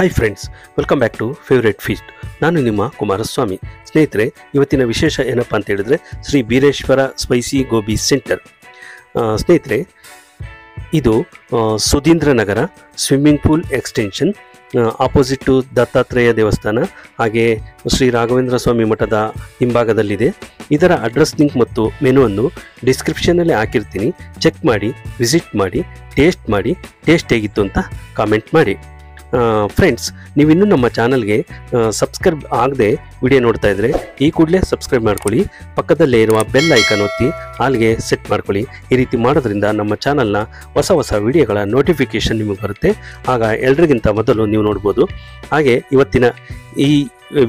Hi friends, welcome back to favourite feast. ನಾನು ನಿಮ್ಮ ಕುಮಾರಸ್ವಾಮಿ. ಸ್ನೇಹಿತರೆ, ಇವತ್ತಿನ ವಿಶೇಷ ಏನಪ್ಪ ಅಂತ ಹೇಳಿದ್ರೆ ಶ್ರೀ ಬೀರೇಶ್ವರ ಸ್ಪೈಸಿ ಗೋಬಿ ಸೆಂಟರ್. ಸ್ನೇಹಿತರೆ, ಇದು Sudhindra Nagar swimming pool extension opposite to Dattatreya ದೇವಸ್ಥಾನ, ಹಾಗೆ ಶ್ರೀ ರಾಘವೇಂದ್ರ ಸ್ವಾಮಿ ಮಠದ ಹಿಂಭಾಗದಲ್ಲಿದೆ. ಇದರ ಅಡ್ರೆಸ್ ಲಿಂಕ್ ಮತ್ತು ಮೆನುವನ್ನು ಡಿಸ್ಕ್ರಿಪ್ಷನಲ್ಲಿ ಹಾಕಿರ್ತೀನಿ. ಚೆಕ್ ಮಾಡಿ, ವಿಸಿಟ್ ಮಾಡಿ, ಟೇಸ್ಟ್ ಹೇಗಿತ್ತು ಅಂತ ಕಾಮೆಂಟ್ ಮಾಡಿ. ಫ್ರೆಂಡ್ಸ್, ನೀವಿನ್ನೂ ನಮ್ಮ ಚಾನಲ್ಗೆ ಸಬ್ಸ್ಕ್ರೈಬ್ ಆಗದೆ ವಿಡಿಯೋ ನೋಡ್ತಾ ಇದ್ದರೆ ಈ ಕೂಡಲೇ ಸಬ್ಸ್ಕ್ರೈಬ್ ಮಾಡ್ಕೊಳ್ಳಿ. ಪಕ್ಕದಲ್ಲೇ ಇರುವ ಬೆಲ್ ಐಕನ್ ಒತ್ತಿ ಆಲ್ಗೆ ಸೆಟ್ ಮಾಡ್ಕೊಳ್ಳಿ. ಈ ರೀತಿ ಮಾಡೋದ್ರಿಂದ ನಮ್ಮ ಚಾನಲ್ನ ಹೊಸ ವಿಡಿಯೋಗಳ ನೋಟಿಫಿಕೇಷನ್ ನಿಮಗೆ ಬರುತ್ತೆ. ಆಗ ಎಲ್ರಿಗಿಂತ ಮೊದಲು ನೀವು ನೋಡ್ಬೋದು. ಹಾಗೆ ಇವತ್ತಿನ ಈ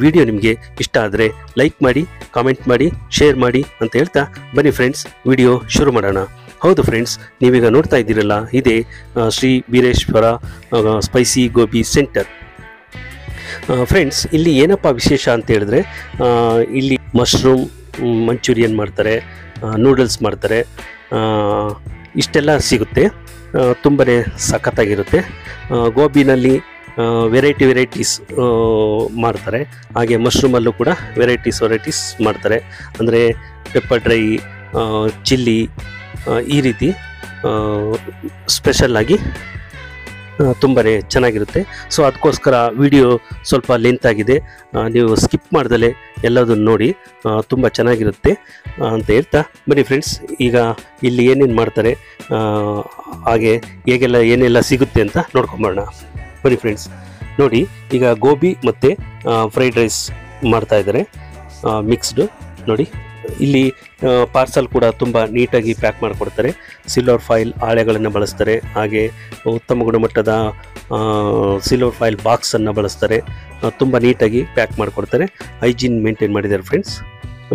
ವಿಡಿಯೋ ನಿಮಗೆ ಇಷ್ಟ ಆದರೆ ಲೈಕ್ ಮಾಡಿ, ಕಾಮೆಂಟ್ ಮಾಡಿ, ಶೇರ್ ಮಾಡಿ ಅಂತ ಹೇಳ್ತಾ ಬನ್ನಿ ಫ್ರೆಂಡ್ಸ್, ವಿಡಿಯೋ ಶುರು ಮಾಡೋಣ. ಹೌದು ಫ್ರೆಂಡ್ಸ್, ನೀವೀಗ ನೋಡ್ತಾ ಇದ್ದೀರಲ್ಲ, ಇದೇ Shri Beereshwara spicy gobi centre. Friends, ಇಲ್ಲಿ ಏನಪ್ಪ ವಿಶೇಷ ಅಂತ ಹೇಳಿದ್ರೆ, ಇಲ್ಲಿ ಮಶ್ರೂಮ್ ಮಂಚೂರಿಯನ್ ಮಾಡ್ತಾರೆ, ನೂಡಲ್ಸ್ ಮಾಡ್ತಾರೆ, ಇಷ್ಟೆಲ್ಲ ಸಿಗುತ್ತೆ. ತುಂಬಾ ಸಖತ್ತಾಗಿರುತ್ತೆ. ಗೋಬಿನಲ್ಲಿ ವೆರೈಟೀಸ್ ಮಾಡ್ತಾರೆ. ಹಾಗೆ ಮಶ್ರೂಮಲ್ಲೂ ಕೂಡ ವೆರೈಟೀಸ್ ಮಾಡ್ತಾರೆ. ಅಂದರೆ ಪೆಪ್ಪರ್ ಡ್ರೈ, ಚಿಲ್ಲಿ, ಈ ರೀತಿ ಸ್ಪೆಷಲ್ಲಾಗಿ ತುಂಬಾ ಚೆನ್ನಾಗಿರುತ್ತೆ. ಸೊ ಅದಕ್ಕೋಸ್ಕರ ವಿಡಿಯೋ ಸ್ವಲ್ಪ ಲೆಂತ್ ಆಗಿದೆ. ನೀವು ಸ್ಕಿಪ್ ಮಾಡ್ದಲೇ ಎಲ್ಲದನ್ನು ನೋಡಿ, ತುಂಬ ಚೆನ್ನಾಗಿರುತ್ತೆ ಅಂತ ಹೇಳ್ತಾ ಬನ್ನಿ ಫ್ರೆಂಡ್ಸ್, ಈಗ ಇಲ್ಲಿ ಏನೇನು ಮಾಡ್ತಾರೆ, ಹಾಗೆ ಏನೆಲ್ಲ ಸಿಗುತ್ತೆ ಅಂತ ನೋಡ್ಕೊಂಬರೋಣ. ಬನ್ನಿ ಫ್ರೆಂಡ್ಸ್, ನೋಡಿ, ಈಗ ಗೋಬಿ ಮತ್ತು ಫ್ರೈಡ್ ರೈಸ್ ಮಾಡ್ತಾ ಇದ್ದಾರೆ, ಮಿಕ್ಸ್ಡು. ನೋಡಿ, ಇಲ್ಲಿ ಪಾರ್ಸಲ್ ಕೂಡ ತುಂಬ ನೀಟಾಗಿ ಪ್ಯಾಕ್ ಮಾಡಿಕೊಡ್ತಾರೆ. ಸಿಲ್ವರ್ ಫಾಯಿಲ್ ಹಾಳೆಗಳನ್ನು ಬಳಸ್ತಾರೆ. ಹಾಗೆ ಉತ್ತಮ ಗುಣಮಟ್ಟದ ಸಿಲ್ವರ್ ಫಾಯಿಲ್ ಬಾಕ್ಸನ್ನು ಬಳಸ್ತಾರೆ. ತುಂಬ ನೀಟಾಗಿ ಪ್ಯಾಕ್ ಮಾಡಿಕೊಡ್ತಾರೆ. ಹೈಜೀನ್ ಮೇಂಟೈನ್ ಮಾಡಿದ್ದಾರೆ ಫ್ರೆಂಡ್ಸ್.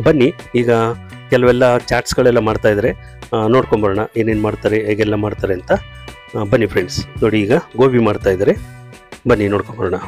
ಬನ್ನಿ, ಈಗ ಕೆಲವೆಲ್ಲ ಚಾಟ್ಸ್ಗಳೆಲ್ಲ ಮಾಡ್ತಾ ಇದ್ದಾರೆ, ನೋಡ್ಕೊಂಬರೋಣ ಏನೇನು ಮಾಡ್ತಾರೆ, ಹೇಗೆಲ್ಲ ಮಾಡ್ತಾರೆ ಅಂತ. ಬನ್ನಿ ಫ್ರೆಂಡ್ಸ್, ನೋಡಿ, ಈಗ ಗೋಬಿ ಮಾಡ್ತಾ ಇದ್ದಾರೆ. ಬನ್ನಿ ನೋಡ್ಕೊಂಬರೋಣ.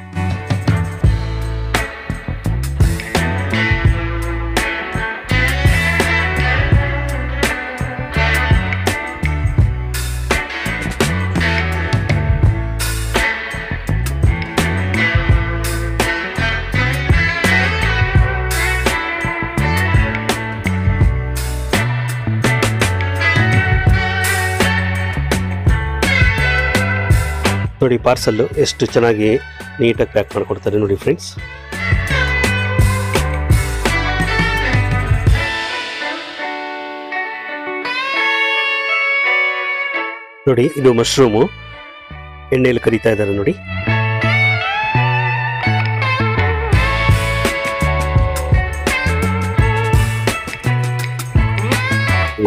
ನೋಡಿ, ಪಾರ್ಸಲ್ಲು ಎಷ್ಟು ಚೆನ್ನಾಗಿ ನೀಟಾಗಿ ಪ್ಯಾಕ್ ಮಾಡಿಕೊಡ್ತಾರೆ ನೋಡಿ ಫ್ರೆಂಡ್ಸ್. ನೋಡಿ, ಇದು ಮಶ್ರೂಮು ಎಣ್ಣೆಯಲ್ಲಿ ಕರಿತಾ ಇದ್ದಾರೆ ನೋಡಿ.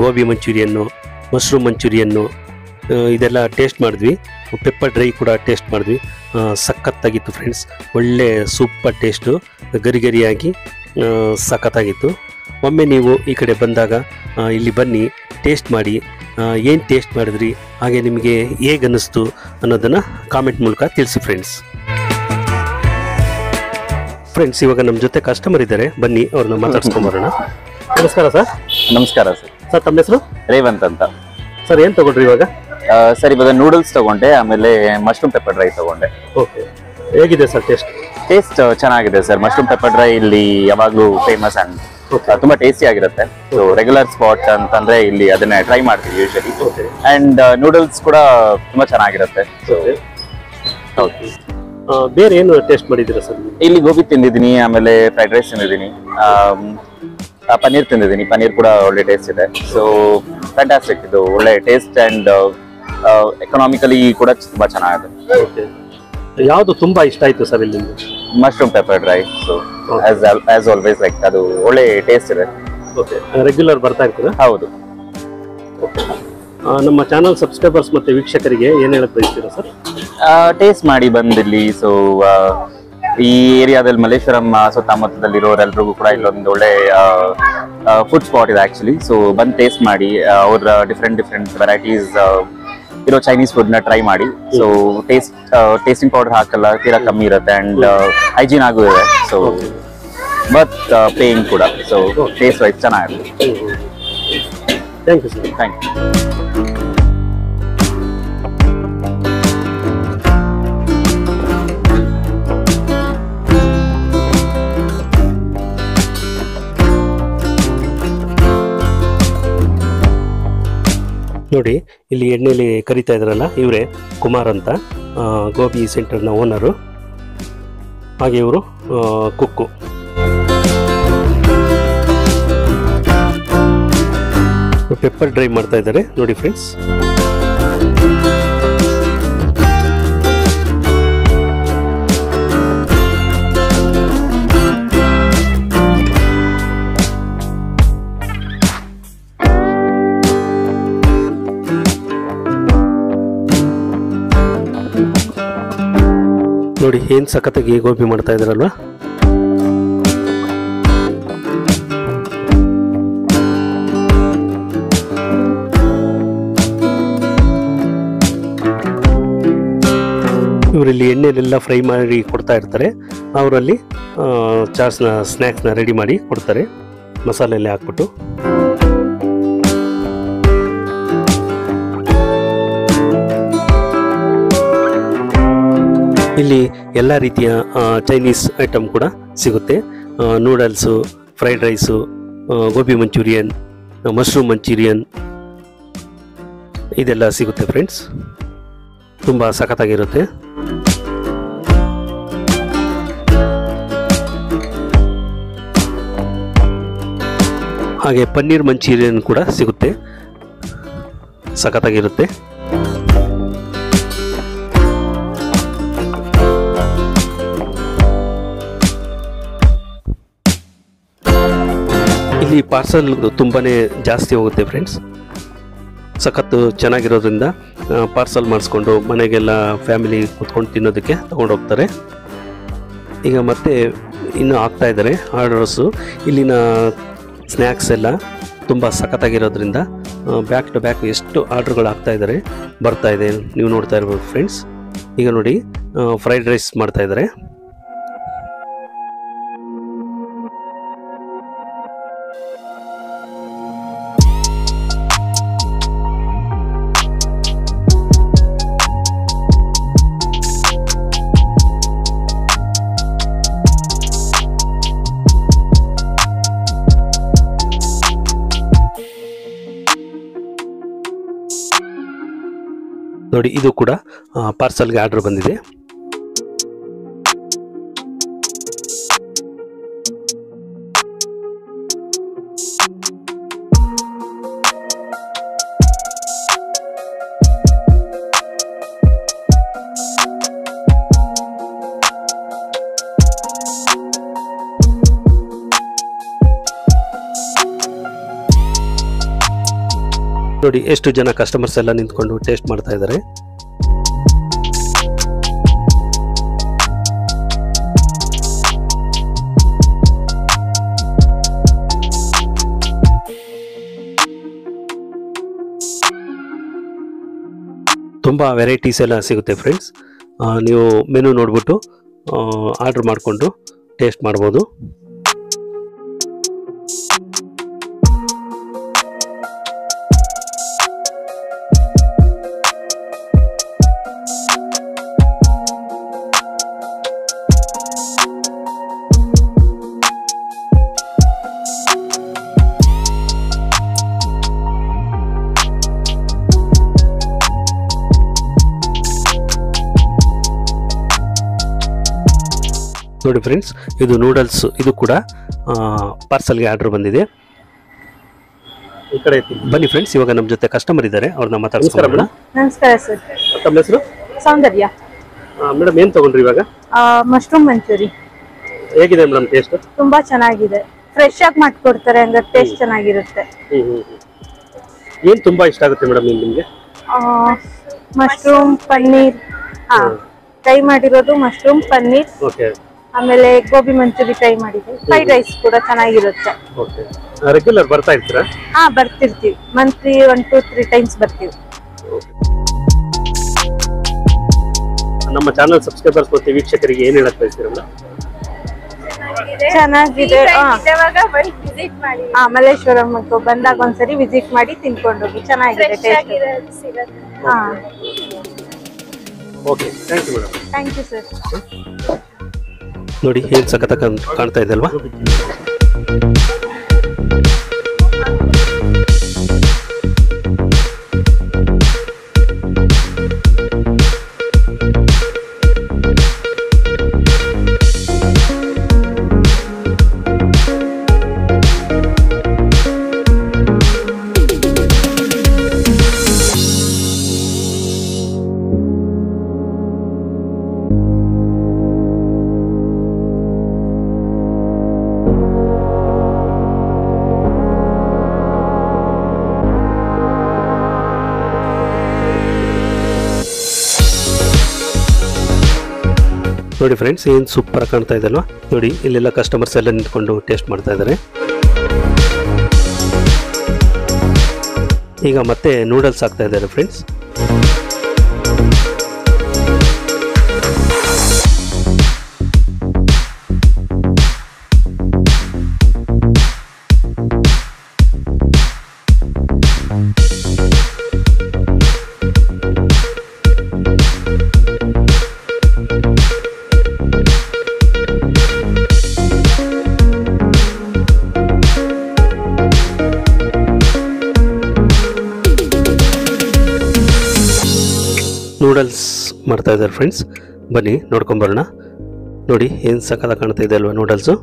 ಗೋಬಿ ಮಂಚೂರಿಯನ್ನು, ಮಶ್ರೂಮ್ ಮಂಚೂರಿಯನ್ನು ಇದೆಲ್ಲ ಟೇಸ್ಟ್ ಮಾಡಿದ್ವಿ. ಪೆಪ್ಪರ್ ಡ್ರೈ ಕೂಡ ಟೇಸ್ಟ್ ಮಾಡಿದ್ವಿ. ಸಖತ್ತಾಗಿತ್ತು ಫ್ರೆಂಡ್ಸ್. ಒಳ್ಳೆ ಸೂಪರ್ ಟೇಸ್ಟು, ಗರಿಯಾಗಿ ಸಖತ್ತಾಗಿತ್ತು. ಒಮ್ಮೆ ನೀವು ಈ ಕಡೆ ಬಂದಾಗ ಇಲ್ಲಿ ಬನ್ನಿ, ಟೇಸ್ಟ್ ಮಾಡಿ. ಏನು ಟೇಸ್ಟ್ ಮಾಡಿದ್ರಿ, ಹಾಗೆ ನಿಮಗೆ ಹೇಗೆ ಅನ್ನಿಸ್ತು ಅನ್ನೋದನ್ನು ಕಾಮೆಂಟ್ ಮೂಲಕ ತಿಳಿಸಿ ಫ್ರೆಂಡ್ಸ್. ಇವಾಗ ನಮ್ಮ ಜೊತೆ ಕಸ್ಟಮರ್ ಇದ್ದಾರೆ, ಬನ್ನಿ ಅವ್ರನ್ನ ಮಾತಾಡ್ಸ್ಕೊಂಬರೋಣ. ನಮಸ್ಕಾರ ಸರ್. ನಮಸ್ಕಾರ ಸರ್. ಸರ್, ತಮ್ಮ ಹೆಸರು? ರೇವಂತ್ ಅಂತ. ಸರ್, ಏನು ತಗೊಂಡ್ರಿ ಇವಾಗ? ಸರ್, ಇವಾಗ ನೂಡಲ್ಸ್ ತಗೊಂಡೆ, ಆಮೇಲೆ ಮಶ್ರೂಮ್ ಪೆಪ್ಪರ್ ಡ್ರೈ ತಗೊಂಡೆ. ಓಕೆ, ಹೇಗಿದೆ ಸರ್ ಟೇಸ್ಟ್? ಚೆನ್ನಾಗಿದೆ ಸರ್. ಮಶ್ರೂಮ್ ಪೆಪ್ಪರ್ ಡ್ರೈ ಇಲ್ಲಿ ಯಾವಾಗಲೂ ಫೇಮಸ್ ಅಂಡ್ ತುಂಬಾ ಟೇಸ್ಟಿ ಆಗಿರುತ್ತೆ. ಸೊ ರೆಗ್ಯುಲರ್ ಸ್ಪಾಟ್ ಅಂತಂದ್ರೆ ಇಲ್ಲಿ ಅದನ್ನ ಟ್ರೈ ಮಾಡ್ತೀವಿ ಯೂಶಲಿ. ಅಂಡ್ ನೂಡಲ್ಸ್ ಕೂಡ ತುಂಬಾ ಚೆನ್ನಾಗಿರುತ್ತೆ. ಬೇರೆ ಏನು ಟೇಸ್ಟ್ ಮಾಡಿದ್ದೀರಾ ಸರ್? ಇಲ್ಲಿ ಗೋಬಿ ತಿಂದಿದ್ದೀನಿ, ಆಮೇಲೆ ಫ್ರೈಡ್ ರೈಸ್ ತಿಂದಿದ್ದೀನಿ, ಪನ್ನೀರ್ ತಿಂದಿದ್ದೀನಿ. ಪನ್ನೀರ್ ಕೂಡ ಒಳ್ಳೆ ಟೇಸ್ಟ್ ಇದೆ. ಸೊ ಫ್ಯಾಂಟಾಸ್ಟಿಕ್, ಇದು ಒಳ್ಳೆ ಟೇಸ್ಟ್ ಅಂಡ್ ಎಕನಾಮಿಕಲಿ ಕೂಡ ತುಂಬಾ ಚೆನ್ನಾಗಿದೆ. ಯಾವುದು ತುಂಬಾ ಇಷ್ಟ ಆಯ್ತು ಸರ್ ಇಲ್ಲಿ? Mushroom pepper dry. So as always like ಅದು ಒಳ್ಳೆ ಟೇಸ್ಟ್ ಇದೆ. ಓಕೆ, ರೆಗ್ಯುಲರ್ ಬರ್ತಾ ಇರ್ತದೆ? ಹೌದು. ನಮ್ಮ ಚಾನಲ್ ಸಬ್ಸ್ಕ್ರೈಬರ್ಸ್ ಮತ್ತೆ ವೀಕ್ಷಕರಿಗೆ ಏನು ಹೇಳಕ್ ಬಯಸ್ತೀರಾ ಸರ್? ಟೇಸ್ಟ್ ಮಾಡಿ ಬಂದಿಲ್ಲಿ. ಸೊ ಈ ಏರಿಯಾದಲ್ಲಿ ಮಲ್ಲೇಶ್ವರಂ ಸುತ್ತಮುತ್ತದಲ್ಲಿರೋರೆಲ್ರಿಗೂ ಕೂಡ ಇಲ್ಲೊಂದು ಒಳ್ಳೆ ಫುಡ್ ಸ್ಪಾಟ್ ಇದೆ ಆಕ್ಚುಲಿ. ಸೊ ಬಂದು ಟೇಸ್ಟ್ ಮಾಡಿ, ಅವ್ರ ಡಿಫ್ರೆಂಟ್ ವೆರೈಟೀಸ್ ಇರೋ ಚೈನೀಸ್ ಫುಡ್ ನ ಟ್ರೈ ಮಾಡಿ. ಸೊ ಟೇಸ್ಟಿಂಗ್ ಪೌಡರ್ ಹಾಕಲ್ಲ, ತೀರಾ ಕಮ್ಮಿ ಇರುತ್ತೆ ಅಂಡ್ ಹೈಜೀನ್ ಆಗೂ ಇದೆ. ಸೊ ಬಟ್ ಪೇಯಿಂಗ್ ಕೂಡ. ಸೊ ಟೇಸ್ಟ್ ವೈಸ್ ಚೆನ್ನಾಗಿದೆ. Thank you sir. Thank you. ನೋಡಿ ಇಲ್ಲಿ ಎಣ್ಣೆಯಲ್ಲಿ ಕರಿತಾ ಇದ್ರಲ್ಲ, ಇವರೇ ಕುಮಾರ್ ಅಂತ, ಗೋಬಿ ಸೆಂಟರ್ನ ಓನರು, ಹಾಗೆ ಇವರು ಕುಕ್ಕು. ಪೆಪ್ಪರ್ ಡ್ರೈ ಮಾಡ್ತಾ ಇದ್ದಾರೆ ನೋಡಿ ಫ್ರೆಂಡ್ಸ್. ನೋಡಿ ಏನ್ ಸಖತ್ತಾಗಿ ಗೋಬಿ ಮಾಡ್ತಾ ಇದಾರಲ್ವಾ. ಇವರಲ್ಲಿ ಎಣ್ಣೆಲೆಲ್ಲ ಫ್ರೈ ಮಾಡಿ ಕೊಡ್ತಾ ಇರ್ತಾರೆ. ಅವರಲ್ಲಿ ಸ್ನ್ಯಾಕ್ಸ್ನ ರೆಡಿ ಮಾಡಿ ಕೊಡ್ತಾರೆ ಮಸಾಲೆ ಎಲ್ಲ ಹಾಕ್ಬಿಟ್ಟು. ಇಲ್ಲಿ ಎಲ್ಲ ರೀತಿಯ ಚೈನೀಸ್ ಐಟಮ್ ಕೂಡ ಸಿಗುತ್ತೆ. Noodles, fried rice, gobi manchurian, mushroom manchurian ಇದೆಲ್ಲ ಸಿಗುತ್ತೆ ಫ್ರೆಂಡ್ಸ್. ತುಂಬ ಸಖತ್ತಾಗಿರುತ್ತೆ. ಹಾಗೆ ಪನ್ನೀರ್ ಮಂಚೂರಿಯನ್ ಕೂಡ ಸಿಗುತ್ತೆ, ಸಖತ್ತಾಗಿರುತ್ತೆ. ಇಲ್ಲಿ ಪಾರ್ಸಲ್ ತುಂಬಾನೇ ಜಾಸ್ತಿ ಹೋಗುತ್ತೆ ಫ್ರೆಂಡ್ಸ್. ಸಖತ್ತು ಚೆನ್ನಾಗಿರೋದ್ರಿಂದ ಪಾರ್ಸಲ್ ಮಾಡಿಸ್ಕೊಂಡು ಮನೆಗೆಲ್ಲ ಫ್ಯಾಮಿಲಿ ಕೂತ್ಕೊಂಡು ತಿನ್ನೋದಕ್ಕೆ ತಗೊಂಡು ಹೋಗ್ತಾರೆ. ಈಗ ಮತ್ತೆ ಇನ್ನೂ ಆಗ್ತಾ ಇದ್ದಾರೆ ಆರ್ಡರ್ಸು. ಇಲ್ಲಿನ ಸ್ನ್ಯಾಕ್ಸ್ ಎಲ್ಲ ತುಂಬ ಸಖತ್ತಾಗಿರೋದ್ರಿಂದ ಬ್ಯಾಕ್ ಟು ಬ್ಯಾಕ್ ಎಷ್ಟು ಆರ್ಡರ್ಗಳು ಆಗ್ತಾ ಇದ್ದಾರೆ, ಬರ್ತಾ ಇದೆ, ನೀವು ನೋಡ್ತಾ ಇರ್ಬೋದು ಫ್ರೆಂಡ್ಸ್. ಈಗ ನೋಡಿ ಫ್ರೈಡ್ ರೈಸ್ ಮಾಡ್ತಾ ಇದ್ದಾರೆ. ನೋಡಿ ಇದು ಕೂಡ ಪಾರ್ಸಲ್ಗೆ ಆರ್ಡರ್ ಬಂದಿದೆ. ನೋಡಿ ಎಷ್ಟು ಜನ ಕಸ್ಟಮರ್ಸ್ ಎಲ್ಲ ನಿಂತ್ಕೊಂಡು ಟೇಸ್ಟ್ ಮಾಡ್ತಾ ಇದ್ದಾರೆ. ತುಂಬ ವೆರೈಟೀಸ್ ಎಲ್ಲ ಸಿಗುತ್ತೆ ಫ್ರೆಂಡ್ಸ್. ನೀವು ಮೆನು ನೋಡ್ಬಿಟ್ಟು ಆರ್ಡರ್ ಮಾಡಿಕೊಂಡು ಟೇಸ್ಟ್ ಮಾಡ್ಬೋದು. ನೋಡಿ ಫ್ರೆಂಡ್ಸ್, ಇದು ನೂಡಲ್ಸ್, ಇದು ಕೂಡ ಪಾರ್ಸಲ್ಗೆ ಆರ್ಡರ್ ಬಂದಿದೆ. ಈ ಕಡೆ ಬನ್ನಿ ಫ್ರೆಂಡ್ಸ್, ಇವಾಗ ನಮ್ಮ ಜೊತೆ ಕಸ್ಟಮರ್ ಇದ್ದಾರೆ, ಅವ್ರನ್ನ ಮಾತಾಡ್ಸ್ಕೊಳ್ಳೋಣ. ನಮಸ್ಕಾರ ಸರ್. ತಮ್ಮ ಹೆಸರು? ಸೌಂದರ್ಯ. ಮೇಡಮ್ ಏನು ತಗೊಂಡ್ರಿ ಇವಾಗ? ಮಶ್ರೂಮ್ ಮಂಚೂರಿ. ಹೇಗಿದೆ ಮೇಡಮ್ ಟೇಸ್ಟ್? ತುಂಬಾ ಚೆನ್ನಾಗಿದೆ, ಫ್ರೆಶ್ ಆಗಿ ಮಾಡ್ಕೊಡ್ತಾರೆ, ಹಂಗ ಟೇಸ್ಟ್ ಚೆನ್ನಾಗಿರುತ್ತೆ. ಏನು ತುಂಬಾ ಇಷ್ಟ ಆಗುತ್ತೆ ಮೇಡಮ್ ನಿಮಗೆ? ಮಶ್ರೂಮ್ ಪನ್ನೀರ್, ಫ್ರೈ ಮಾಡಿರೋದು ಮಶ್ರೂಮ್ ಪನ್ನೀರ್, ಆಮೇಲೆ ಗೋಬಿ ಮಂಚೂರಿ ಟ್ರೈ ಮಾಡಿದೆ. ಫ್ರೈಡ್ ರೈಸ್ ಕೂಡ ಚೆನ್ನಾಗಿರುತ್ತೆ. ರೆಗ್ಯುಲರ್ ಬರ್ತಾ ಇರ್ತೀರಾ? ಬರ್ತಿರ್ತೀವಿ, ಮಂತ್ಲಿ 1 to 3 ಟೈಮ್ಸ್ ಬರ್ತೀವಿ. ನಮ್ಮ ಚಾನಲ್ ಸಬ್ಸ್ಕ್ರೈಬರ್ಸ್ ಮತ್ತು ವೀಕ್ಷಕರಿಗೆ ಏನು ಹೇಳಕ್ ಬಯಸ್ತೀರಲ್ಲ? ಚೆನ್ನಾಗಿದೆ. ಮಲ್ಲೇಶ್ವರಂ ಬಂದಾಗ ಒಂದ್ಸರಿ ವಿಸಿಟ್ ಮಾಡಿ ತಿನ್ಕೊಂಡು ಹೋಗಿ, ಚೆನ್ನಾಗಿದೆ taste. Okay, thank you madam. Thank you sir. ನೋಡಿ ಏನು ಸಖತ್ ಕಾಣ್ತಾ ಇದೆ ಅಲ್ವಾ? ನೋಡಿ ಫ್ರೆಂಡ್ಸ್, ಏನು ಸೂಪರ್ ಕಾಣ್ತಾ ಇದೆ ಅಲ್ವಾ? ನೋಡಿ, ಇಲ್ಲೆಲ್ಲ ಕಸ್ಟಮರ್ಸ್ ಎಲ್ಲ ನಿಂತ್ಕೊಂಡು ಟೇಸ್ಟ್ ಮಾಡ್ತಾ ಇದ್ದಾರೆ. ಈಗ ಮತ್ತೆ ನೂಡಲ್ಸ್ ಹಾಕ್ತಾ ಇದ್ದಾರೆ ಫ್ರೆಂಡ್ಸ್. ನೂಡಲ್ಸ್ ಮಾಡ್ತಾ ಇದ್ದಾರೆ ಫ್ರೆಂಡ್ಸ್. ಬನ್ನಿ ನೋಡ್ಕೊಂಬರೋಣ. ನೋಡಿ ಏನು ಸಕ್ಕತ್ತಾಗಿ ಕಾಣ್ತಾ ಇದೆ ಅಲ್ವಾ ನೂಡಲ್ಸು.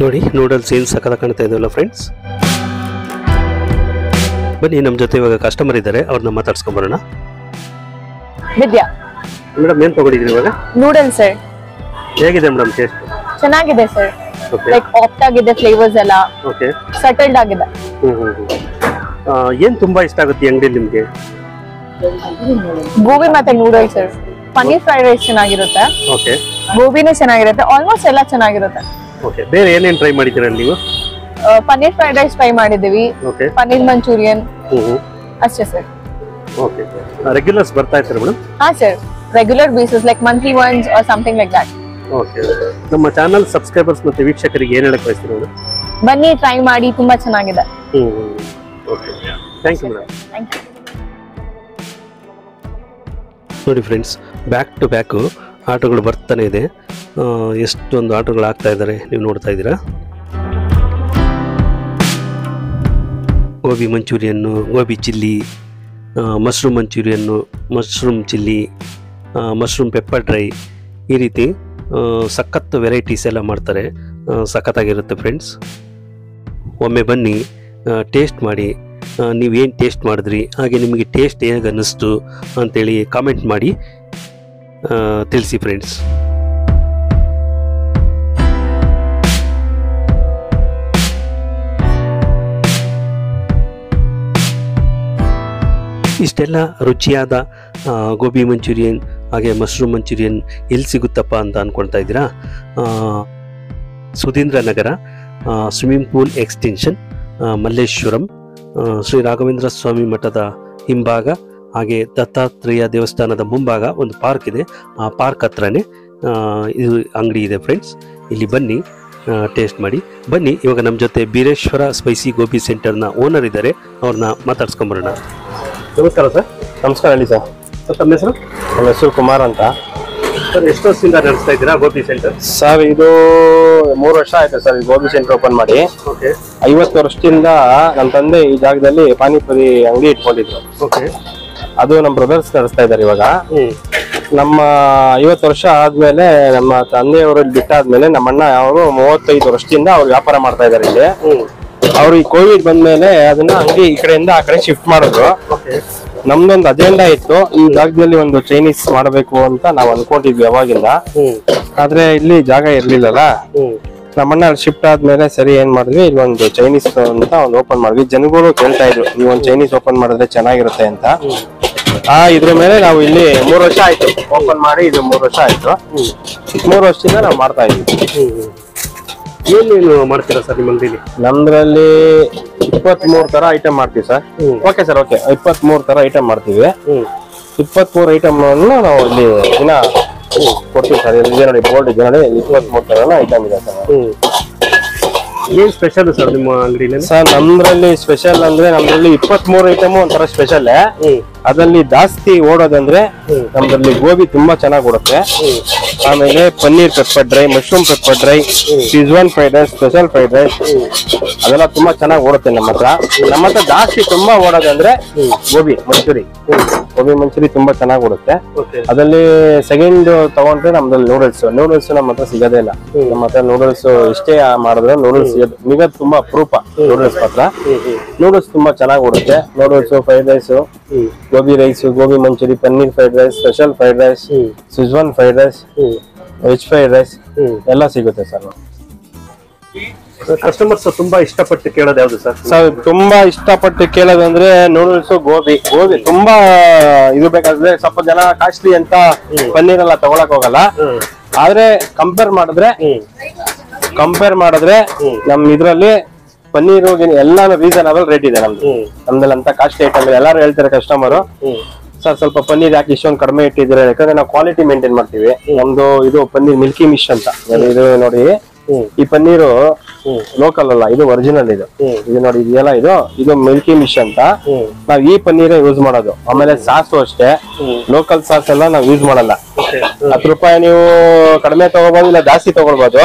ನೋಡಿ ನೂಡಲ್ಸ್ ಏನು ಸಕ್ಕತ್ತಾಗಿ ಕಾಣ್ತಾ ಇದೆಯಲ್ಲ ಫ್ರೆಂಡ್ಸ್. ಬನ್ನಿ, ನಮ್ಮ ಜೊತೆ ಇವಾಗ ಕಸ್ಟಮರ್ ಇದ್ದಾರೆ, ಅವ್ರನ್ನ ಮಾತಾಡ್ಸ್ಕೊಂಬರೋಣ. ವಿದ್ಯಾ ಮೇಡಮ್, ಏನು ತಗೊಂಡಿದ್ದೀರಿ ಇವಾಗ? Noodles sir. ಹೇಗಿದೆ ಮೇಡಮ್ ಟೇಸ್ಟ್? ಚೆನ್ನಾಗಿದೆ ಸರ್. ಓಕೆ ಲೈಕ್ ಆಪ್ಟ್ ಆಗಿದೆ, ಫ್ಲೇವರ್ಸ್ ಎಲ್ಲ ಓಕೆ ಸೆಟಲ್ಡ್ ಆಗಿದೆ. ಏನು ತುಂಬಾ ಇಷ್ಟ ಆಗುತ್ತೆ ಈ ಅಂಗಡಿ ನಿಮಗೆ? ಗೋಬಿ ಮತ್ತೆ noodles sir. Paneer fried rice ಚೆನ್ನಾಗಿರುತ್ತೆ, ಓಕೆ ಗೋಬಿನೂ ಚೆನ್ನಾಗಿರುತ್ತೆ, ಆಲ್ಮೋಸ್ಟ್ ಎಲ್ಲ ಚೆನ್ನಾಗಿರುತ್ತೆ. ಓಕೆ, ಬೇರೆ ಏನೇನು ಟ್ರೈ ಮಾಡಿದ್ದೀರಾ ನೀವು? ಪನ್ನೀರ್ ಫ್ರೈಡ್ ರೈಸ್ ಟ್ರೈ ಮಾಡಿದೀವಿ, ಓಕೆ ಪನ್ನೀರ್ ಮಂಚೂರಿಯನ್ ಅಷ್ಟೇ ಸರ್. ಓಕೆ, ರೆಗ್ಯುಲರ್ಸ್ ಬರ್ತಾ ಇರ್ತಾರೆ ಮೇಡಮ್? ಹಾ sir, regular basis like monthly once or something like that. Okay, ನಮ್ಮ ಚಾನಲ್ ಸಬ್ಸ್ಕ್ರೈಬರ್ಸ್ ಮತ್ತೆ ವೀಕ್ಷಕರಿಗೆ ಏನು ಹೇಳಕ್ ಬಯಸ್ತೀರಾ ಮೇಡಮ್? ಬನ್ನಿ, ಟ್ರೈ ಮಾಡಿ, ತುಂಬಾ ಚೆನ್ನಾಗಿದೆ. Okay, thank you madam. Thank you. ನೋಡಿ ಫ್ರೆಂಡ್ಸ್, ಬ್ಯಾಕ್ ಟು ಬ್ಯಾಕು ಆಟೋಗಳು ಬರ್ತಾನೆ ಇದೆ. ಎಷ್ಟೊಂದು ಆಟೋಗಳು ಆಗ್ತಾ ಇದ್ದಾರೆ, ನೀವು ನೋಡ್ತಾ ಇದ್ದೀರಾ. ಗೋಬಿ ಮಂಚೂರಿಯನ್ನು, ಗೋಬಿ ಚಿಲ್ಲಿ, ಮಶ್ರೂಮ್ ಮಂಚೂರಿಯನ್ನು, mushroom chilli, mushroom pepper dry, ಈ ರೀತಿ ಸಖತ್ತು ವೆರೈಟೀಸ್ ಎಲ್ಲ ಮಾಡ್ತಾರೆ. ಸಖತ್ತಾಗಿರುತ್ತೆ ಫ್ರೆಂಡ್ಸ್. ಒಮ್ಮೆ ಬನ್ನಿ, ಟೇಸ್ಟ್ ಮಾಡಿ. ನೀವೇನು ಟೇಸ್ಟ್ ಮಾಡಿದ್ರಿ, ಹಾಗೆ ನಿಮಗೆ ಟೇಸ್ಟ್ ಹೇಗೆ ಅನ್ನಿಸ್ತು ಅಂಥೇಳಿ ಕಾಮೆಂಟ್ ಮಾಡಿ ತಿಳಿಸಿ ಫ್ರೆಂಡ್ಸ್. ಇಷ್ಟೆಲ್ಲ ರುಚಿಯಾದ ಗೋಬಿ ಮಂಚೂರಿಯನ್ ಹಾಗೆ ಮಶ್ರೂಮ್ ಮಂಚೂರಿಯನ್ ಎಲ್ಲಿ ಸಿಗುತ್ತಪ್ಪ ಅಂತ ಅಂದ್ಕೊಳ್ತಾ ಇದ್ದೀರಾ? Sudhindra Nagar, swimming pool extension, Malleshwaram, Shri Raghavendra Swamy ಮಠದ ಹಿಂಭಾಗ, ಹಾಗೆ ದತ್ತಾತ್ರೇಯ ದೇವಸ್ಥಾನದ ಮುಂಭಾಗ ಒಂದು ಪಾರ್ಕ್ ಇದೆ. ಆ ಪಾರ್ಕ್ ಹತ್ರನೇ ಇದು ಅಂಗಡಿ ಇದೆ ಫ್ರೆಂಡ್ಸ್. ಇಲ್ಲಿ ಬನ್ನಿ, ಟೇಸ್ಟ್ ಮಾಡಿ. ಬನ್ನಿ, ಇವಾಗ ನಮ್ಮ ಜೊತೆ ಬೀರೇಶ್ವರ ಸ್ಪೈಸಿ ಗೋಬಿ ಸೆಂಟರ್ನ ಓನರ್ ಇದ್ದಾರೆ, ಅವ್ರನ್ನ ಮಾತಾಡ್ಸ್ಕೊಂಬರೋಣ. ನಮಸ್ಕಾರ ಸರ್. ನಮಸ್ಕಾರ, ಹೇಳಿ ಸರ್. ತಮ್ಮ ಹೆಸರು? ನನ್ನ ಹೆಸರು ಕುಮಾರ್ ಅಂತ ಸರ್. ಎಷ್ಟು ವರ್ಷದಿಂದ ನಡೆಸ್ತಾ ಇದ್ದೀರಾ ಗೋಬಿ ಸೆಂಟರ್? ಸರ್, ಇದು 3 ವರ್ಷ ಆಯ್ತು ಸರ್ ಈ ಗೋಬಿ ಸೆಂಟರ್ ಓಪನ್ ಮಾಡಿ. ಓಕೆ. 50 ವರ್ಷದಿಂದ ನಮ್ಮ ತಂದೆ ಈ ಜಾಗದಲ್ಲಿ ಪಾನಿಪುರಿ ಅಂಗಡಿ ಇಟ್ಕೊಂಡಿದ್ರು. ಓಕೆ. ಅದು ನಮ್ಮ ಬ್ರದರ್ಸ್ ನಡೆಸ್ತಾ ಇದ್ದಾರೆ ಇವಾಗ. ನಮ್ಮ 50 ವರ್ಷ ಆದ್ಮೇಲೆ ನಮ್ಮ ತಂದೆಯವರು ಬಿಟ್ಟಾದ್ಮೇಲೆ ನಮ್ಮ ಅಣ್ಣ ಅವರು 35 ವರ್ಷದಿಂದ ಅವ್ರು ವ್ಯಾಪಾರ ಮಾಡ್ತಾ ಇದ್ದಾರೆ ಇಲ್ಲಿ. ಅವ್ರು ಈ ಕೋವಿಡ್ ಬಂದ್ಮೇಲೆ ಅದನ್ನ ಅಂಗಡಿ ಈ ಕಡೆಯಿಂದ ಆ ಕಡೆ ಶಿಫ್ಟ್ ಮಾಡಿದ್ರು. ನಮ್ದೊಂದು ಅಜೆಂಡಾ ಇತ್ತು, ಈ ಜಾಗದಲ್ಲಿ ಒಂದು ಚೈನೀಸ್ ಮಾಡಬೇಕು ಅಂತ ನಾವು ಅನ್ಕೊಂಡಿದ್ವಿ ಯಾವಾಗಿಂದ. ಆದ್ರೆ ಇಲ್ಲಿ ಜಾಗ ಇರ್ಲಿಲ್ಲಲ್ಲ. ನಮ್ಮಣ್ಣ ಶಿಫ್ಟ್ ಆದ್ಮೇಲೆ ಸರಿ ಏನ್ ಮಾಡಿದ್ವಿ, ಇಲ್ಲಿ ಒಂದು ಚೈನೀಸ್ ಅಂತ ಒಂದು ಓಪನ್ ಮಾಡಿದ್ವಿ. ಜನಗಳು ಕೇಳ್ತಾ ಇದ್ರು, ನೀವು ಒಂದು ಚೈನೀಸ್ ಓಪನ್ ಮಾಡಿದ್ರೆ ಚೆನ್ನಾಗಿರುತ್ತೆ ಅಂತ. ಇದ್ರ ಮೇಲೆ ನಾವು ಇಲ್ಲಿ 3 ವರ್ಷ ಆಯ್ತು ಓಪನ್ ಮಾಡಿ. ಇದು 3 ವರ್ಷ ಆಯ್ತು. 3 ವರ್ಷದಿಂದ ನಾವು ಮಾಡ್ತಾ ಇದ್ವಿ. ಏನೇನು ಮಾಡ್ತೀರಾ ಸರ್ ನಿಮ್ಮ ಅಂಗಡಿಲಿ? ನಮ್ದ್ರಲ್ಲಿ 23 ತರ ಐಟಮ್ ಮಾಡ್ತೀವಿ ಸರ್. ಓಕೆ ಸರ್, ಓಕೆ, 23 ತರ ಐಟಮ್ ಮಾಡ್ತೀವಿ. 23 ಐಟಮ್ ನಾವು ಇಲ್ಲಿ ದಿನ ಕೊಡ್ತೀವಿ ಸರ್. ಇದೆ ನೋಡಿ ಬೋರ್ಡ್ ಇದೆ ನೋಡಿ 23 ತರ ಐಟಮ್ ಇದೆ ಸರ್. ಏನ್ ಸ್ಪೆಷಲ್ ಸರ್ ನಿಮ್ಮ ಅಂಗಡಿಯಲ್ಲಿ? ಸರ್ ನಮ್ದ್ರಲ್ಲಿ ಸ್ಪೆಷಲ್ ಅಂದ್ರೆ ನಮ್ದ್ರಲ್ಲಿ 23 ಐಟಮ್ ಒಂಥರ ಸ್ಪೆಷಲ್. ಅದ್ರಲ್ಲಿ ಜಾಸ್ತಿ ಓಡೋದಂದ್ರೆ ನಮ್ದ್ರಲ್ಲಿ ಗೋಬಿ ತುಂಬಾ ಚೆನ್ನಾಗಿ ಓಡುತ್ತೆ. ಆಮೇಲೆ paneer pepper dry, mushroom pepper dry, schezwan fried rice, special fried rice ಅದೆಲ್ಲ ತುಂಬಾ ಚೆನ್ನಾಗಿ ಓಡುತ್ತೆ ನಮ್ಮ ಹತ್ರ. ನಮ್ಮ ಹತ್ರ ಜಾಸ್ತಿ ತುಂಬಾ ಓಡೋದಂದ್ರೆ ಗೋಬಿ ಮಂಚೂರಿ. ಗೋಬಿ ಮಂಚೂರಿ ತುಂಬಾ ಚೆನ್ನಾಗಿ ಓಡುತ್ತೆ. ಅದ್ರಲ್ಲಿ ಸೆಕೆಂಡ್ ತಗೊಂಡ್ರೆ ನಮ್ದ್ರಲ್ಲಿ ನೂಡಲ್ಸ್ ನಮ್ಮ ಹತ್ರ ಸಿಗೋದೇ ಇಲ್ಲ. ನಮ್ಮ ಹತ್ರ ನೂಡಲ್ಸ್ ಎಷ್ಟೇ ಮಾಡಿದ್ರೆ ನೂಡಲ್ಸ್ ಈಗ ತುಂಬಾ ಅಪರೂಪ. ನೂಡಲ್ಸ್ ಮಾತ್ರ ನೂಡಲ್ಸ್ ತುಂಬಾ ಚೆನ್ನಾಗಿ ಓಡುತ್ತೆ. Noodles, fried rice, gobi rice, gobi manchurian, paneer fried rice, special fried rice, schezwan fried rice, veg fried rice ಎಲ್ಲ ಸಿಗುತ್ತೆ ಸರ್. ಕಸ್ಟಮರ್ಸ್ ತುಂಬಾ ಇಷ್ಟಪಟ್ಟು ಕೇಳೋದು ಯಾವ್ದು ಸರ್? ಸರ್ ತುಂಬಾ ಇಷ್ಟಪಟ್ಟು ಕೇಳೋದಂದ್ರೆ ನೂಡಲ್ಸ್, ಗೋಬಿ ತುಂಬಾ ಇದು ಬೇಕಾದ್ರೆ ಸ್ವಲ್ಪ ಜನ ಕಾಸ್ಟ್ಲಿ ಅಂತ ಪನ್ನೀರ್ ಎಲ್ಲ ತಗೊಳಕ್ ಹೋಗಲ್ಲ. ಆದ್ರೆ ಕಂಪೇರ್ ಮಾಡಿದ್ರೆ ನಮ್ ಇದ್ರಲ್ಲಿ ಪನ್ನೀರು ಎಲ್ಲಾನು ರೀಸನಬಲ್ ರೇಟ್ ಇದೆ ನಮ್ದಲ್ಲಿ ಅಂತ ಕಾಸ್ಟ್ಲಿ ಐಟಮ್ ಎಲ್ಲಾರು ಹೇಳ್ತಾರೆ ಕಸ್ಟಮರ್. ಸರ್ ಸ್ವಲ್ಪ ಪನ್ನೀರ್ ಯಾಕೆ ಇಷ್ಟೊಂದು ಕಡಿಮೆ ಇಟ್ಟಿದ್ರೆ, ಯಾಕಂದ್ರೆ ನಾವು ಕ್ವಾಲಿಟಿ ಮೇಂಟೈನ್ ಮಾಡ್ತೀವಿ. ನಮ್ದು ಇದು ಪನ್ನೀರ್ ಮಿಲ್ಕಿ ಮಿಶ್ ಅಂತ ಇದು ನೋಡಿ. ಈ ಪನ್ನೀರು ಲೋಕಲ್ ಅಲ್ಲ, ಇದು ಒರಿಜಿನಲ್. ಇದು ನೋಡಿ ಇದೆಲ್ಲ ಇದು ಮಿಲ್ಕಿ ಮಿಶ್ ಅಂತ. ನಾವ್ ಈ ಪನ್ನೀರೇ ಯೂಸ್ ಮಾಡೋದು. ಆಮೇಲೆ ಸಾಸು ಅಷ್ಟೇ, ಲೋಕಲ್ ಸಾಸ್ ಎಲ್ಲ ನಾವ್ ಯೂಸ್ ಮಾಡಲ್ಲ. 10 ರೂಪಾಯಿ ನೀವು ಕಡಿಮೆ ತಗೋಬಹುದು, ಇಲ್ಲ ಜಾಸ್ತಿ ತಗೊಳ್ಬಹುದು.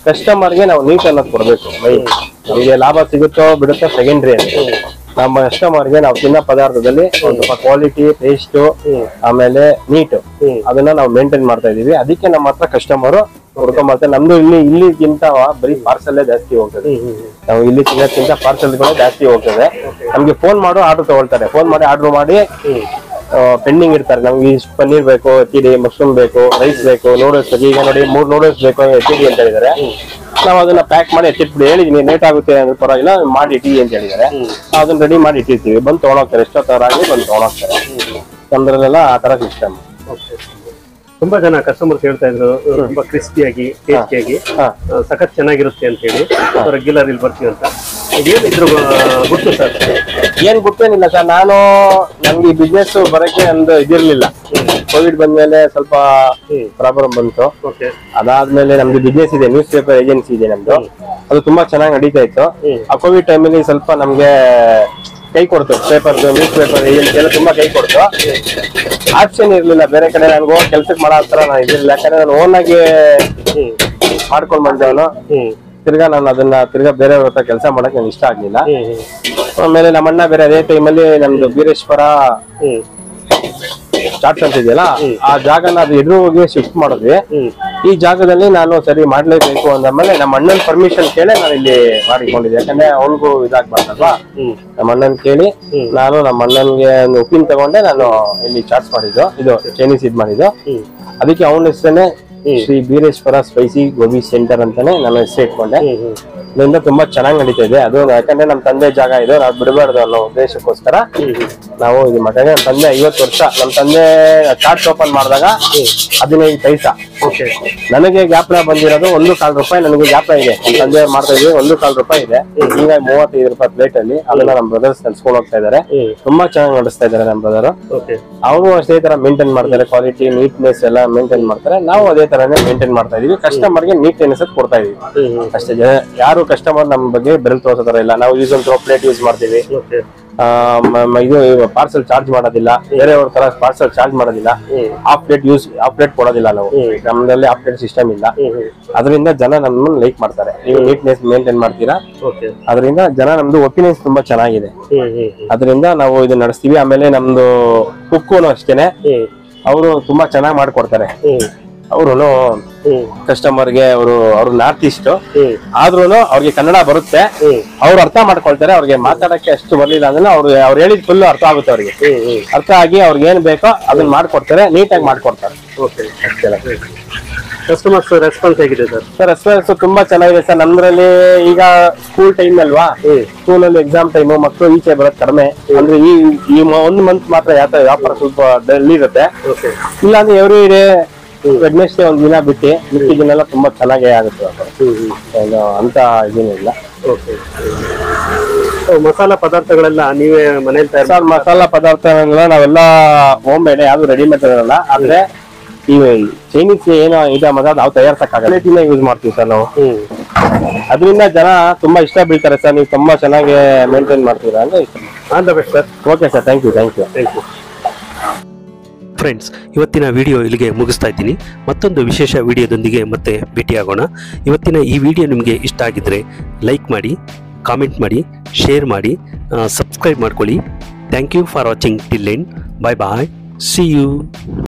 ಕಸ್ಟಮರ್ಗೆ ನಾವು ನೀಟ್ ಅನ್ನೋದು ಕೊಡ್ಬೇಕು. ನಮ್ಗೆ ಲಾಭ ಸಿಗುತ್ತೋ ಬಿಡುತ್ತೋ ಸೆಕೆಂಡ್ರಿ ಅಂತ. ನಮ್ಮ ಕಸ್ಟಮರ್ಗೆ ನಾವು ತಿನ್ನೋ ಪದಾರ್ಥದಲ್ಲಿ ಒಂದು ಸ್ವಲ್ಪ ಕ್ವಾಲಿಟಿ, ಟೇಸ್ಟ್, ಆಮೇಲೆ ನೀಟ್ ಅದನ್ನ ನಾವು ಮೇಂಟೈನ್ ಮಾಡ್ತಾ ಇದೀವಿ. ಅದಕ್ಕೆ ನಮ್ಮ ಹತ್ರ ಕಸ್ಟಮರ್ ಹುಡ್ಕೊಂಬರ್ತಾರೆ. ನಮ್ದು ಇಲ್ಲಿಗಿಂತ ಬರೀ ಪಾರ್ಸಲ್ ಜಾಸ್ತಿ ಹೋಗ್ತದೆ. ನಾವು ಇಲ್ಲಿ ತಿನ್ನೋಕ್ಕಿಂತ ಪಾರ್ಸಲ್ಗಳೇ ಜಾಸ್ತಿ ಹೋಗ್ತದೆ. ನಮ್ಗೆ ಫೋನ್ ಮಾಡೋ ಆರ್ಡರ್ ತಗೊಳ್ತಾರೆ. ಫೋನ್ ಮಾಡಿ ಆರ್ಡರ್ ಮಾಡಿ ಪೆಂಡಿಂಗ್ ಇರ್ತಾರೆ. ನಮ್ಗೆ ಇಷ್ಟು ಪನ್ನೀರ್ ಬೇಕು, ಎತ್ತಿಡಿ, ಮಶ್ರೂಮ್ ಬೇಕು, ರೈಸ್ ಬೇಕು, ನೂಡಲ್ಸ್ ಬೇಕು. ಈಗ ನೋಡಿ 3 ನೂಡಲ್ಸ್ ಬೇಕು ಎತ್ತಿಡಿ ಅಂತ ಹೇಳಿದಾರೆ. ನಾವು ಅದನ್ನ ಪ್ಯಾಕ್ ಮಾಡಿ ಎತ್ತಿಟ್ಬಿಡಿ, ಹೇಳಿದೀನಿ ಲೇಟ್ ಆಗುತ್ತೆ ಅಂದ್ರೆ ಪರವಾಗಿಲ್ಲ ಮಾಡಿ ಇಟ್ಟಿಡಿ ಅಂತ ಹೇಳಿದಾರೆ. ಅದನ್ನ ರೆಡಿ ಮಾಡಿ ಇಟ್ಟಿರ್ತೀವಿ. ಬಂದು ತಗೊಂಡೋಗ್ತಾರೆ. ಎಷ್ಟೊತ್ತಾಗಲಿ ಬಂದು ತಗೊಂಡೋಗ್ತಾರೆ. ನಮ್ದ್ರಲ್ಲೆಲ್ಲ ಆ ತರ ಸಿಸ್ಟಮ್. ತುಂಬಾ ಜನ ಕಸ್ಟಮರ್ಸ್ ಹೇಳ್ತಾ ಇದ್ರು ತುಂಬಾ ಕ್ರಿಸ್ಪಿಯಾಗಿ, ಟೇಸ್ಟಿಯಾಗಿ, ಸಖತ್ ಚೆನ್ನಾಗಿರುತ್ತೆ ಅಂತ ಹೇಳಿ ರೆಗ್ಯುಲರ್ ಇಲ್ಲಿ ಬರ್ತೀವಿ ಅಂತ. ಏನಿದ್ರು ಗುಟ್ಟು ಸರ್? ಏನ್ ಗುಟ್ಟೇನಿಲ್ಲ ಸರ್. ನಮ್ಗೆ ಈ ಬಿಸ್ನೆಸ್ ಬರಕ್ಕೆ ನಮ್ದು ಇದಿರ್ಲಿಲ್ಲ. ಕೋವಿಡ್ ಬಂದ್ಮೇಲೆ ಸ್ವಲ್ಪ ಪ್ರಾಬ್ಲಮ್ ಬಂತು. ಅದಾದ್ಮೇಲೆ ನಮ್ದು ಬಿಸ್ನೆಸ್ ಇದೆ, ನ್ಯೂಸ್ ಪೇಪರ್ ಏಜೆನ್ಸಿ ಇದೆ ನಮ್ದು. ಅದು ತುಂಬಾ ಚೆನ್ನಾಗಿ ನಡೀತಾ ಇತ್ತು. ಆ ಕೋವಿಡ್ ಟೈಮಲ್ಲಿ ಸ್ವಲ್ಪ ನಮ್ಗೆ ಕೈ ಕೊಡ್ತು. ನ್ಯೂಸ್ ಪೇಪರ್ ಏಜೆನ್ಸಿ ಎಲ್ಲ ತುಂಬಾ ಕೈ ಕೊಡ್ತು. ಆಪ್ಷನ್ ಇರ್ಲಿಲ್ಲ ಬೇರೆ ಕಡೆ ನನ್ಗೆ ಹೋಗಿ ಕೆಲ್ಸಕ್ಕೆ ಮಾಡೋ ಹತ್ರ ನಾನು ಇದಿರ್ಲಿಲ್ಲ. ಯಾಕಂದ್ರೆ ನಾನು ಓನ್ ಆಗಿ ಮಾಡ್ಕೊಂಡ್ ಬಂದವನು. ತಿರ್ಗಾ ನಾನು ಅದನ್ನ ಬೇರೆಯವ್ರ ಹತ್ರ ಕೆಲಸ ಮಾಡಕ್ ನನ್ಗೆ ಇಷ್ಟ ಆಗ್ಲಿಲ್ಲ. ಆಮೇಲೆ ನಮ್ಮಣ್ಣ ಬೇರೆ ಅದೇ ಟೈಮಲ್ಲಿ ನಮ್ದು ಬೀರೇಶ್ವರ ಚಾಟ್ಸ್ ಅಂತ ಇದೆಯಲ್ಲ, ಆ ಜಾಗನ ಅದು ಎದುರುಗೆ ಶಿಫ್ಟ್ ಮಾಡಿದ್ವಿ. ಈ ಜಾಗದಲ್ಲಿ ನಾನು ಸರಿ ಮಾಡ್ಲೇಬೇಕು ಅಂದ್ಮೇಲೆ ನಮ್ಮ ಅಣ್ಣನ ಪರ್ಮಿಷನ್ ಕೇಳಿ ನಾನು ಇಲ್ಲಿ ಮಾಡಿಕೊಂಡಿದ್ದೆ. ಯಾಕಂದ್ರೆ ಅವನಿಗೂ ಇದಾಗ್ಬಾರ್ದಲ್ವಾ. ನಮ್ಮ ಅಣ್ಣನ್ ಕೇಳಿ ನಾನು ನಮ್ಮ ಅಣ್ಣನ್ಗೆ ಒಂದು ಒಪಿನ್ ತಗೊಂಡೆ ನಾನು ಇಲ್ಲಿ ಚಾಟ್ಸ್ ಮಾಡಿದ್ದು. ಇದು ಚೈನೀಸ್ ಮಾಡಿದ್ದು. ಅದಕ್ಕೆ ಅವನ ಹೆಸರನ್ನೇ ಶ್ರೀ ಬೀರೇಶ್ವರ ಸ್ಪೈಸಿ ಗೋಬಿ ಸೆಂಟರ್ ಅಂತಾನೆ ನಾನು ಹೆಸರು ಇಟ್ಕೊಂಡೆ. ಇದರಿಂದ ತುಂಬಾ ಚೆನ್ನಾಗಿ ನಡೀತಾ ಇದೆ. ಅದು ಯಾಕಂದ್ರೆ ನಮ್ ತಂದೆ ಜಾಗ ಇದೆ, ನಾವು ಬಿಡಬಾರ್ದು ಅನ್ನೋ ಉದ್ದೇಶಕ್ಕೋಸ್ಕರ ನಾವು ಇದು ಮಾಡಿದ್ರೆ. ನಮ್ಮ ತಂದೆ 50 ವರ್ಷ. ನಮ್ಮ ತಂದೆ ಚಾಟ್ಸ್ ಓಪನ್ ಮಾಡಿದಾಗ 15 ಪೈಸಾ. ನನಗೆ ಜ್ಞಾಪನ ಬಂದಿರೋದು 1.25 ರೂಪಾಯಿ ನನಗೆ ಜ್ಞಾಪನ ಇದೆ. ನಮ್ಮ ತಂದೆ ಮಾಡ್ತಾ ಇದ್ವಿ 1.25 ರೂಪಾಯಿ ಇದೆ. ಈಗ 35 ರೂಪಾಯಿ ಪ್ಲೇಟ್ ಅಲ್ಲಿ ಅದನ್ನ ನಮ್ಮ ಬ್ರದರ್ಸ್ ನಡ್ಸ್ಕೊಂಡು ಹೋಗ್ತಾ ಇದಾರೆ. ತುಂಬಾ ಚೆನ್ನಾಗಿ ನಡೆಸ್ತಾ ಇದಾರೆ ನಮ್ಮ ಬ್ರದರ್. ಅವರು ಅಷ್ಟೇ ತರ ಮೇಂಟೈನ್ ಮಾಡ್ತಾರೆ. ಕ್ವಾಲಿಟಿ, ನೀಟ್ನೆಸ್ ಎಲ್ಲ ಮೇಂಟೈನ್ ಮಾಡ್ತಾರೆ. ನಾವು ಅದೇ ತರನೇ ಮೇಂಟೈನ್ ಮಾಡ್ತಾ ಇದೀವಿ. ಕಸ್ಟಮರ್ಗೆ ನೀಟ್ನೆಸ್ ಕೊಡ್ತಾ ಇದೀವಿ ಅಷ್ಟೇ. ಯಾರು ಕಸ್ಟಮರ್ ನಮ್ ಬಗ್ಗೆ ಬೆರಳು ತೋರ್ಸೋ ತರ ಇಲ್ಲ. ನಾವು use and throw plate use ಮಾಡ್ತೀವಿ. ಇದು ಪಾರ್ಸಲ್ ಚಾರ್ಜ್ ಮಾಡೋದಿಲ್ಲ. ಬೇರೆಯವ್ರ ತರ ಪಾರ್ಸಲ್ ಚಾರ್ಜ್ ಮಾಡೋದಿಲ್ಲ. ಹಾಫ್ ಪ್ಲೇಟ್ ಕೊಡೋದಿಲ್ಲ ನಾವು. ನಮ್ಮಲ್ಲಿ ಹಾಫ್ ಪ್ಲೇಟ್ ಸಿಸ್ಟಮ್ ಇಲ್ಲ. ಅದರಿಂದ ಜನ ನಮ್ಮನ್ನ ಲೈಕ್ ಮಾಡ್ತಾರೆ. ನೀವು ನೀಟ್ನೆಸ್ ಮೇಂಟೈನ್ ಮಾಡ್ತೀರಾ, ಅದರಿಂದ ಜನ ನಮ್ದು ಒಪಿನಿಯನ್ಸ್ ತುಂಬಾ ಚೆನ್ನಾಗಿದೆ. ಅದರಿಂದ ನಾವು ಇದು ನಡೆಸ್ತೀವಿ. ಆಮೇಲೆ ನಮ್ದು ಕುಕ್ಕೂನು ಅಷ್ಟೇನೆ, ಅವರು ತುಂಬಾ ಚೆನ್ನಾಗಿ ಮಾಡ್ಕೊಡ್ತಾರೆ. ಅವರು ಕಸ್ಟಮರ್ಗೆ ಅವ್ರು ನಾರ್ತ್ ಈಸ್ಟ್ ಆದ್ರೂನು ಅವ್ರಿಗೆ ಕನ್ನಡ ಬರುತ್ತೆ. ಅವ್ರು ಅರ್ಥ ಮಾಡ್ಕೊಳ್ತಾರೆ. ಅವ್ರಿಗೆ ಮಾತಾಡಕ್ಕೆ ಅಷ್ಟು ಬರ್ಲಿಲ್ಲ ಅಂದ್ರೆ ಅವ್ರು ಹೇಳಿದ್ ಫುಲ್ ಅರ್ಥ ಆಗುತ್ತೆ. ಅವ್ರಿಗೆ ಅರ್ಥ ಆಗಿ ಅವ್ರಿಗೆ ಏನ್ ಬೇಕೋ ಅದನ್ನ ಮಾಡ್ಕೊಡ್ತಾರೆ, ನೀಟಾಗಿ ಮಾಡ್ಕೊಡ್ತಾರೆ. ಕಸ್ಟಮರ್ಸ್ ರೆಸ್ಪಾನ್ಸ್ ಹೇಗಿದೆ ಸರ್? ಸರ್ ರೆಸ್ಪಾನ್ಸ್ ತುಂಬಾ ಚೆನ್ನಾಗಿದೆ ಸರ್. ನಮ್ದ್ರಲ್ಲಿ ಈಗ ಸ್ಕೂಲ್ ಟೈಮ್ ಅಲ್ವಾ, ಸ್ಕೂಲಲ್ಲಿ ಎಕ್ಸಾಮ್ ಟೈಮ್, ಮಕ್ಕಳು ಈಚೆ ಬರೋದು ಕಡಿಮೆ. ಅಂದ್ರೆ ಈ 1 ಮಂತ್ ಮಾತ್ರ ವ್ಯಾಪಾರ ಸ್ವಲ್ಪ ಡಲ್ ಇರುತ್ತೆ. ಇಲ್ಲಾಂದ್ರೆ ಎವ್ರಿ ಡೇ ವೆಡ್ನೆಸ್ಡೇ ಒಂದ್ ದಿನ ಬಿಟ್ಟು ಮಿಕ್ಕಿದನ್ನೆಲ್ಲ ತುಂಬಾ ಚೆನ್ನಾಗೇ ಆಗುತ್ತೆ ಅಂತ ಇದೇನಿಲ್ಲ. ಮಸಾಲಾ ಪದಾರ್ಥಗಳೆಲ್ಲ ನೀವೇ ಮನೇಲಿ ತಯಾರು ಸರ್ ಮಸಾಲಾ ಪದಾರ್ಥಗಳನ್ನ ನಾವೆಲ್ಲ ಹೋಮ್ ಮೇಡ್ ಯಾವ್ದು ರೆಡಿಮೇಡ್ ತಗೊಳಲ್ಲ. ಆದ್ರೆ ಈ ಚೈನೀಸ್ ಏನೋ ಇದೆ ಮಸಾಲ ನಾವು ತಯಾರಿಸಕ್ಕಾಗಲ್ಲ, ಯೂಸ್ ಮಾಡ್ತೀವಿ ಸರ್ ನಾವು. ಅದರಿಂದ ಜನ ತುಂಬಾ ಇಷ್ಟ ಬೀಳ್ತಾರೆ ಸರ್. ನೀವು ತುಂಬಾ ಚೆನ್ನಾಗಿ ಮೇಂಟೈನ್ ಮಾಡ್ತೀರಾ ಅಂದ್ರೆ ಇಷ್ಟ. All the best sir. Okay sir, thank you. Friends, ಇವತ್ತಿನ ವಿಡಿಯೋ ಇಲ್ಲಿಗೆ ಮುಗಿಸ್ತಾ ಇದ್ದೀನಿ. ಮತ್ತೊಂದು ವಿಶೇಷ ವಿಡಿಯೋದೊಂದಿಗೆ ಮತ್ತೆ ಭೇಟಿಯಾಗೋಣ. ಇವತ್ತಿನ ಈ ವಿಡಿಯೋ ನಿಮಗೆ ಇಷ್ಟ ಆಗಿದ್ರೆ ಲೈಕ್ ಮಾಡಿ, ಕಾಮೆಂಟ್ ಮಾಡಿ, ಶೇರ್ ಮಾಡಿ, ಸಬ್ಸ್ಕ್ರೈಬ್ ಮಾಡ್ಕೊಳ್ಳಿ. Thank you for watching till end. Bye bye. See you.